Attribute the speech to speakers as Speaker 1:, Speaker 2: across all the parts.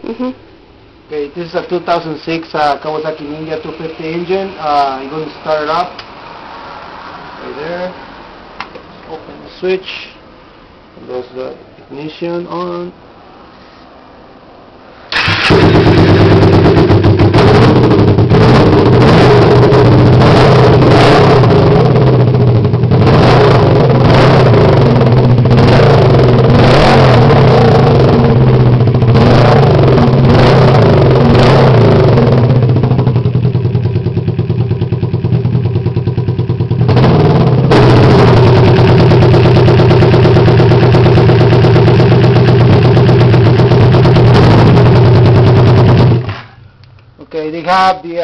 Speaker 1: Okay, this is a 2006 Kawasaki Ninja 250 engine. I'm going to start it up. Right there. Open the switch. And there's the ignition on. Okay, they have the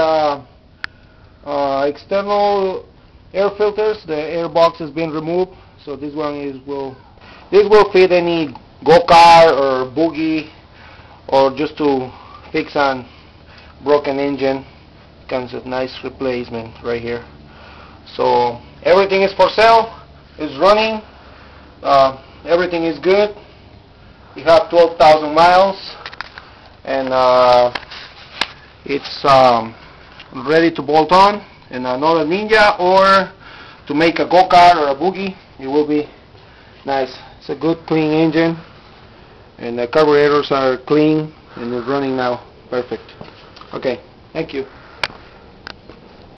Speaker 1: external air filters. The air box has been removed, so this one will fit any go-kart or boogie, or just to fix on broken engine. Comes a nice replacement right here. So everything is for sale. It's running. Everything is good. We have 12,000 miles, and it's ready to bolt on in another Ninja, or to make a go-kart or a boogie. It will be nice. It's a good clean engine, and the carburetors are clean and it's running now perfect. Okay, thank you.